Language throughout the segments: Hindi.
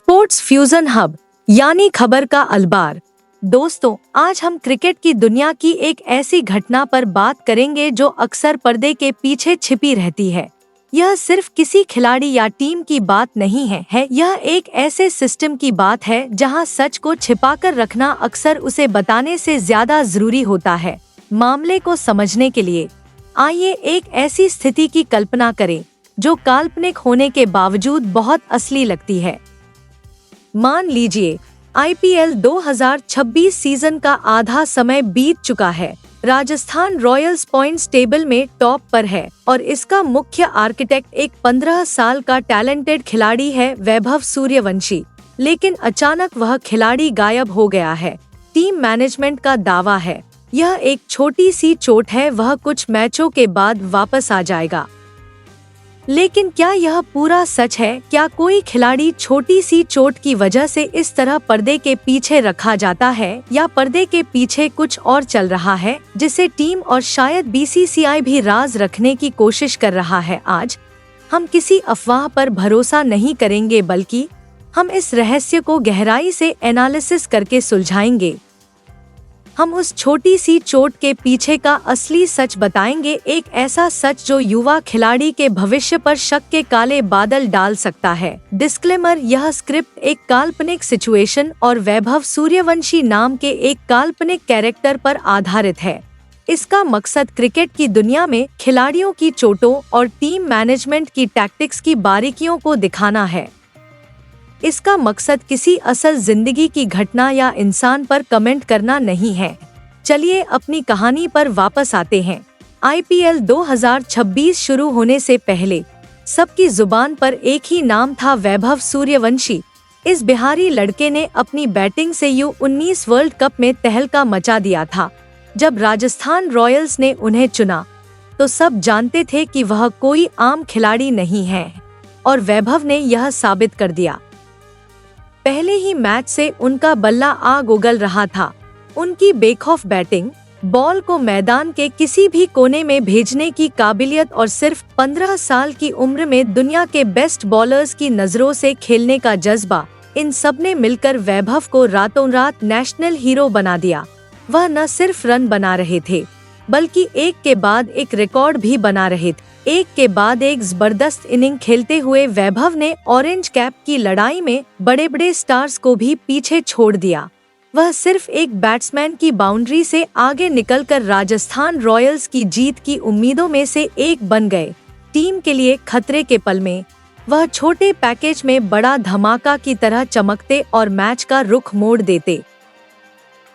स्पोर्ट्स फ्यूजन हब यानी खबर का अलबार। दोस्तों, आज हम क्रिकेट की दुनिया की एक ऐसी घटना पर बात करेंगे जो अक्सर पर्दे के पीछे छिपी रहती है। यह सिर्फ किसी खिलाड़ी या टीम की बात नहीं है, यह एक ऐसे सिस्टम की बात है जहां सच को छिपाकर रखना अक्सर उसे बताने से ज्यादा जरूरी होता है। मामले को समझने के लिए आइए एक ऐसी स्थिति की कल्पना करें जो काल्पनिक होने के बावजूद बहुत असली लगती है। मान लीजिए आईपीएल 2026 सीजन का आधा समय बीत चुका है। राजस्थान रॉयल्स पॉइंट्स टेबल में टॉप पर है और इसका मुख्य आर्किटेक्ट एक 15 साल का टैलेंटेड खिलाड़ी है, वैभव सूर्यवंशी। लेकिन अचानक वह खिलाड़ी गायब हो गया है। टीम मैनेजमेंट का दावा है यह एक छोटी सी चोट है, वह कुछ मैचों के बाद वापस आ जाएगा। लेकिन क्या यह पूरा सच है? क्या कोई खिलाड़ी छोटी सी चोट की वजह से इस तरह पर्दे के पीछे रखा जाता है, या पर्दे के पीछे कुछ और चल रहा है जिसे टीम और शायद बीसीसीआई भी राज रखने की कोशिश कर रहा है? आज हम किसी अफवाह पर भरोसा नहीं करेंगे, बल्कि हम इस रहस्य को गहराई से एनालिसिस करके सुलझाएंगे। हम उस छोटी सी चोट के पीछे का असली सच बताएंगे, एक ऐसा सच जो युवा खिलाड़ी के भविष्य पर शक के काले बादल डाल सकता है। डिस्क्लेमर, यह स्क्रिप्ट एक काल्पनिक सिचुएशन और वैभव सूर्यवंशी नाम के एक काल्पनिक कैरेक्टर पर आधारित है। इसका मकसद क्रिकेट की दुनिया में खिलाड़ियों की चोटों और टीम मैनेजमेंट की टैक्टिक्स की बारीकियों को दिखाना है। इसका मकसद किसी असल जिंदगी की घटना या इंसान पर कमेंट करना नहीं है। चलिए अपनी कहानी पर वापस आते हैं। आईपीएल 2026 शुरू होने से पहले सबकी जुबान पर एक ही नाम था, वैभव सूर्यवंशी। इस बिहारी लड़के ने अपनी बैटिंग से U19 वर्ल्ड कप में तहलका मचा दिया था। जब राजस्थान रॉयल्स ने उन्हें चुना तो सब जानते थे कि वह कोई आम खिलाड़ी नहीं है, और वैभव ने यह साबित कर दिया। पहले ही मैच से उनका बल्ला आग उगल रहा था। उनकी बेखौफ बैटिंग, बॉल को मैदान के किसी भी कोने में भेजने की काबिलियत और सिर्फ 15 साल की उम्र में दुनिया के बेस्ट बॉलर्स की नजरों से खेलने का जज्बा, इन सब ने मिलकर वैभव को रातों रात नेशनल हीरो बना दिया। वह न सिर्फ रन बना रहे थे, बल्कि एक के बाद एक रिकॉर्ड भी बना रहे थे। एक के बाद एक जबरदस्त इनिंग खेलते हुए वैभव ने ऑरेंज कैप की लड़ाई में बड़े बड़े स्टार्स को भी पीछे छोड़ दिया। वह सिर्फ एक बैट्समैन की बाउंड्री से आगे निकलकर राजस्थान रॉयल्स की जीत की उम्मीदों में से एक बन गए। टीम के लिए खतरे के पल में वह छोटे पैकेज में बड़ा धमाका की तरह चमकते और मैच का रुख मोड़ देते।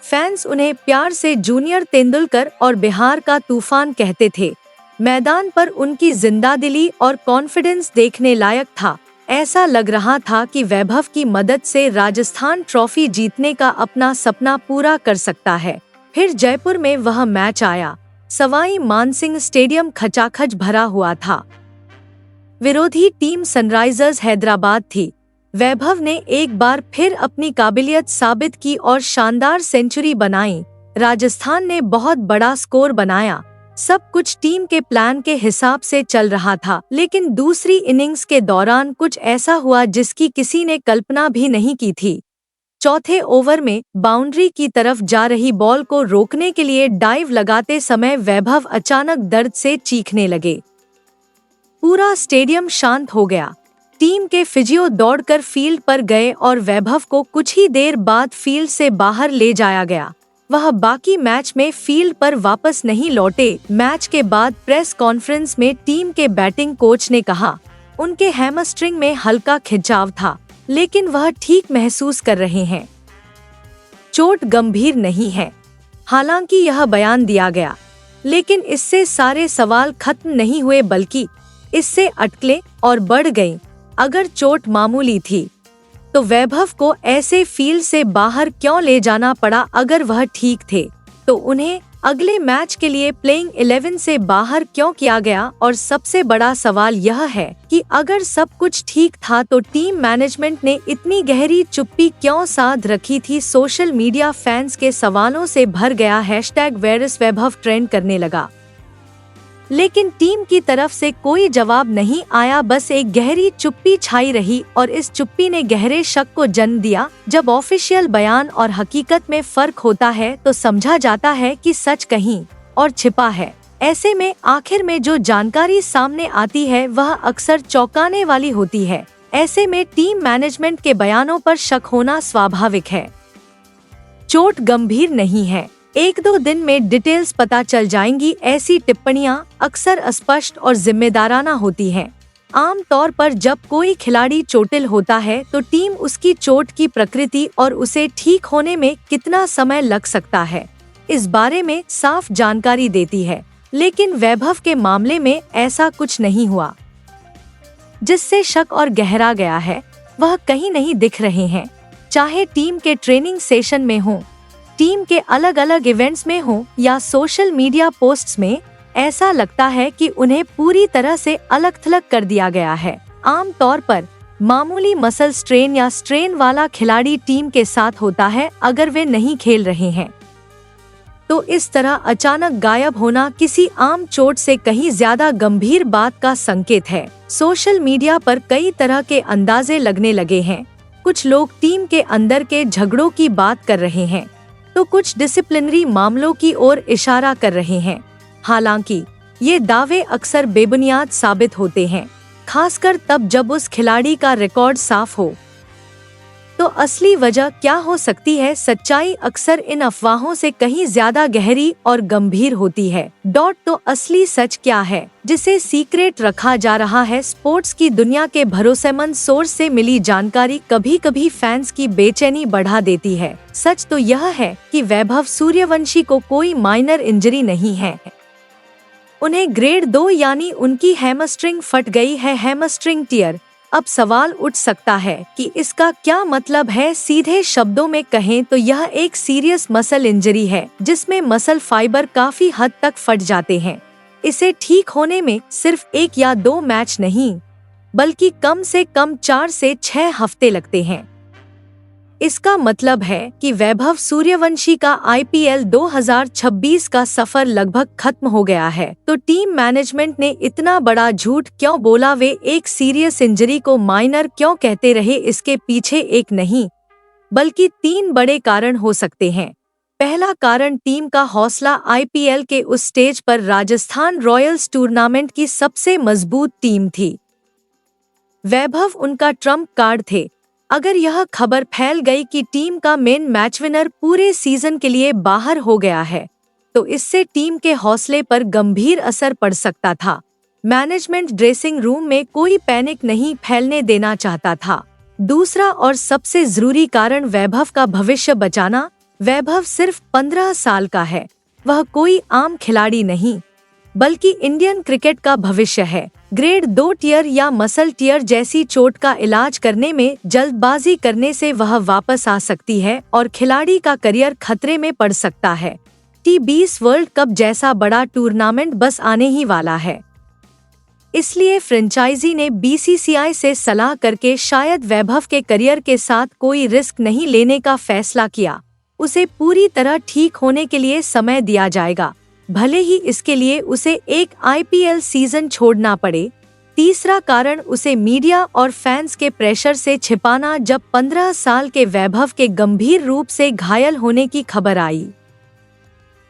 फैंस उन्हें प्यार से जूनियर तेंदुलकर और बिहार का तूफान कहते थे। मैदान पर उनकी जिंदादिली और कॉन्फिडेंस देखने लायक था। ऐसा लग रहा था कि वैभव की मदद से राजस्थान ट्रॉफी जीतने का अपना सपना पूरा कर सकता है। फिर जयपुर में वह मैच आया। सवाई मानसिंह स्टेडियम खचाखच भरा हुआ था। विरोधी टीम सनराइजर्स हैदराबाद थी। वैभव ने एक बार फिर अपनी काबिलियत साबित की और शानदार सेंचुरी बनाई। राजस्थान ने बहुत बड़ा स्कोर बनाया। सब कुछ टीम के प्लान के हिसाब से चल रहा था, लेकिन दूसरी इनिंग्स के दौरान कुछ ऐसा हुआ जिसकी किसी ने कल्पना भी नहीं की थी। चौथे ओवर में बाउंड्री की तरफ जा रही बॉल को रोकने के लिए डाइव लगाते समय वैभव अचानक दर्द से चीखने लगे। पूरा स्टेडियम शांत हो गया। टीम के फिजियो दौड़कर फील्ड पर गए और वैभव को कुछ ही देर बाद फील्ड से बाहर ले जाया गया। वह बाकी मैच में फील्ड पर वापस नहीं लौटे। मैच के बाद प्रेस कॉन्फ्रेंस में टीम के बैटिंग कोच ने कहा, उनके हैमस्ट्रिंग में हल्का खिंचाव था, लेकिन वह ठीक महसूस कर रहे हैं। चोट गंभीर नहीं है। हालांकि यह बयान दिया गया, लेकिन इससे सारे सवाल खत्म नहीं हुए, बल्कि इससे अटकलें और बढ़ गईं। अगर चोट मामूली थी तो वैभव को ऐसे फील्ड से बाहर क्यों ले जाना पड़ा? अगर वह ठीक थे तो उन्हें अगले मैच के लिए प्लेइंग 11 से बाहर क्यों किया गया? और सबसे बड़ा सवाल यह है कि अगर सब कुछ ठीक था तो टीम मैनेजमेंट ने इतनी गहरी चुप्पी क्यों साध रखी थी? सोशल मीडिया फैंस के सवालों से भर गया। #वेयर इज वैभव ट्रेंड करने लगा। लेकिन टीम की तरफ से कोई जवाब नहीं आया, बस एक गहरी चुप्पी छाई रही और इस चुप्पी ने गहरे शक को जन्म दिया। जब ऑफिशियल बयान और हकीकत में फर्क होता है तो समझा जाता है कि सच कहीं और छिपा है। ऐसे में आखिर में जो जानकारी सामने आती है वह अक्सर चौंकाने वाली होती है। ऐसे में टीम मैनेजमेंट के बयानों पर शक होना स्वाभाविक है। चोट गंभीर नहीं है, 1-2 दिन में डिटेल्स पता चल जाएंगी। ऐसी टिप्पणियां अक्सर अस्पष्ट और जिम्मेदाराना होती हैं। आम तौर पर जब कोई खिलाड़ी चोटिल होता है तो टीम उसकी चोट की प्रकृति और उसे ठीक होने में कितना समय लग सकता है इस बारे में साफ जानकारी देती है। लेकिन वैभव के मामले में ऐसा कुछ नहीं हुआ। जिससे शक और गहरा गया है वह कहीं नहीं दिख रहे हैं। चाहे टीम के ट्रेनिंग सेशन में हो, टीम के अलग अलग इवेंट्स में हो या सोशल मीडिया पोस्ट्स में, ऐसा लगता है कि उन्हें पूरी तरह से अलग थलग कर दिया गया है। आम तौर पर मामूली मसल स्ट्रेन या स्ट्रेन वाला खिलाड़ी टीम के साथ होता है अगर वे नहीं खेल रहे हैं। तो इस तरह अचानक गायब होना किसी आम चोट से कहीं ज्यादा गंभीर बात का संकेत है। सोशल मीडिया पर कई तरह के अंदाजे लगने लगे हैं। कुछ लोग टीम के अंदर के झगड़ों की बात कर रहे हैं तो कुछ डिसिप्लिनरी मामलों की ओर इशारा कर रहे हैं। हालांकि ये दावे अक्सर बेबुनियाद साबित होते हैं, खासकर तब जब उस खिलाड़ी का रिकॉर्ड साफ हो। तो असली वजह क्या हो सकती है? सच्चाई अक्सर इन अफवाहों से कहीं ज्यादा गहरी और गंभीर होती है। तो असली सच क्या है जिसे सीक्रेट रखा जा रहा है? स्पोर्ट्स की दुनिया के भरोसेमंद सोर्स से मिली जानकारी कभी कभी फैंस की बेचैनी बढ़ा देती है। सच तो यह है कि वैभव सूर्यवंशी को कोई माइनर इंजरी नहीं है। उन्हें ग्रेड 2 यानी उनकी हैमस्ट्रिंग फट गई है, हैमस्ट्रिंग टियर। अब सवाल उठ सकता है कि इसका क्या मतलब है। सीधे शब्दों में कहें तो यह एक सीरियस मसल इंजरी है जिसमें मसल फाइबर काफी हद तक फट जाते हैं। इसे ठीक होने में सिर्फ 1 या 2 मैच नहीं बल्कि कम से कम 4 से 6 हफ्ते लगते हैं। इसका मतलब है कि वैभव सूर्यवंशी का IPL 2026 का सफर लगभग खत्म हो गया है। तो टीम मैनेजमेंट ने इतना बड़ा झूठ क्यों बोला? वे एक सीरियस इंजरी को माइनर क्यों कहते रहे? इसके पीछे एक नहीं बल्कि 3 बड़े कारण हो सकते हैं। पहला कारण, टीम का हौसला। IPL के उस स्टेज पर राजस्थान रॉयल्स टूर्नामेंट की सबसे मजबूत टीम थी। वैभव उनका ट्रम्प कार्ड थे। अगर यह खबर फैल गई कि टीम का मेन मैच विनर पूरे सीजन के लिए बाहर हो गया है तो इससे टीम के हौसले पर गंभीर असर पड़ सकता था। मैनेजमेंट ड्रेसिंग रूम में कोई पैनिक नहीं फैलने देना चाहता था। दूसरा और सबसे जरूरी कारण, वैभव का भविष्य बचाना। वैभव सिर्फ 15 साल का है, वह कोई आम खिलाड़ी नहीं बल्कि इंडियन क्रिकेट का भविष्य है। ग्रेड 2 टियर या मसल टियर जैसी चोट का इलाज करने में जल्दबाजी करने से वह वापस आ सकती है और खिलाड़ी का करियर खतरे में पड़ सकता है। T20 वर्ल्ड कप जैसा बड़ा टूर्नामेंट बस आने ही वाला है। इसलिए फ्रेंचाइजी ने BCCI से सलाह करके शायद वैभव के करियर के साथ कोई रिस्क नहीं लेने का फैसला किया। उसे पूरी तरह ठीक होने के लिए समय दिया जाएगा, भले ही इसके लिए उसे एक IPL सीजन छोड़ना पड़े। तीसरा कारण, उसे मीडिया और फैंस के प्रेशर से छिपाना। जब 15 साल के वैभव के गंभीर रूप से घायल होने की खबर आई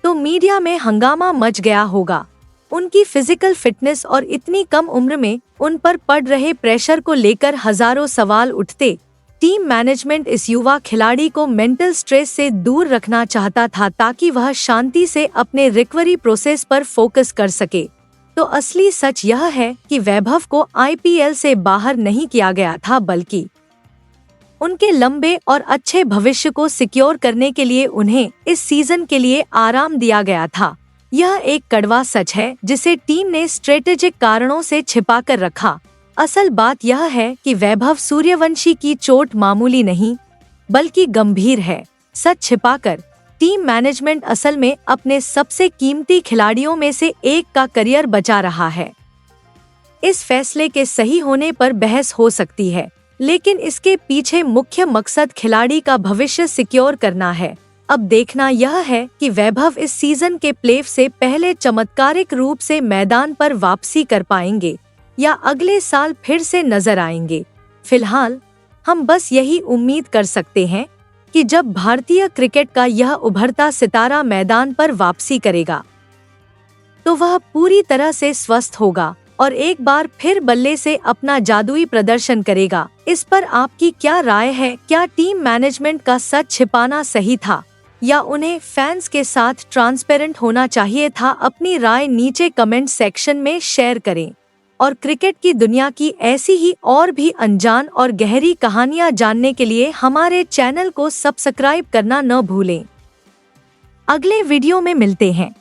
तो मीडिया में हंगामा मच गया होगा। उनकी फिजिकल फिटनेस और इतनी कम उम्र में उन पर पड़ रहे प्रेशर को लेकर हजारों सवाल उठते। टीम मैनेजमेंट इस युवा खिलाड़ी को मेंटल स्ट्रेस से दूर रखना चाहता था ताकि वह शांति से अपने रिकवरी प्रोसेस पर फोकस कर सके। तो असली सच यह है कि वैभव को IPL से बाहर नहीं किया गया था बल्कि उनके लंबे और अच्छे भविष्य को सिक्योर करने के लिए उन्हें इस सीजन के लिए आराम दिया गया था। यह एक कड़वा सच है जिसे टीम ने स्ट्रेटेजिक कारणों से छिपा कर रखा। असल बात यह है कि वैभव सूर्यवंशी की चोट मामूली नहीं बल्कि गंभीर है। सच छिपाकर टीम मैनेजमेंट असल में अपने सबसे कीमती खिलाड़ियों में से एक का करियर बचा रहा है। इस फैसले के सही होने पर बहस हो सकती है, लेकिन इसके पीछे मुख्य मकसद खिलाड़ी का भविष्य सिक्योर करना है। अब देखना यह है कि वैभव इस सीजन के प्लेऑफ से पहले चमत्कारिक रूप से मैदान पर वापसी कर पाएंगे या अगले साल फिर से नजर आएंगे। फिलहाल हम बस यही उम्मीद कर सकते हैं कि जब भारतीय क्रिकेट का यह उभरता सितारा मैदान पर वापसी करेगा तो वह पूरी तरह से स्वस्थ होगा और एक बार फिर बल्ले से अपना जादुई प्रदर्शन करेगा। इस पर आपकी क्या राय है? क्या टीम मैनेजमेंट का सच छिपाना सही था या उन्हें फैंस के साथ ट्रांसपेरेंट होना चाहिए था? अपनी राय नीचे कमेंट सेक्शन में शेयर करें और क्रिकेट की दुनिया की ऐसी ही और भी अनजान और गहरी कहानियां जानने के लिए हमारे चैनल को सब्सक्राइब करना न भूलें। अगले वीडियो में मिलते हैं।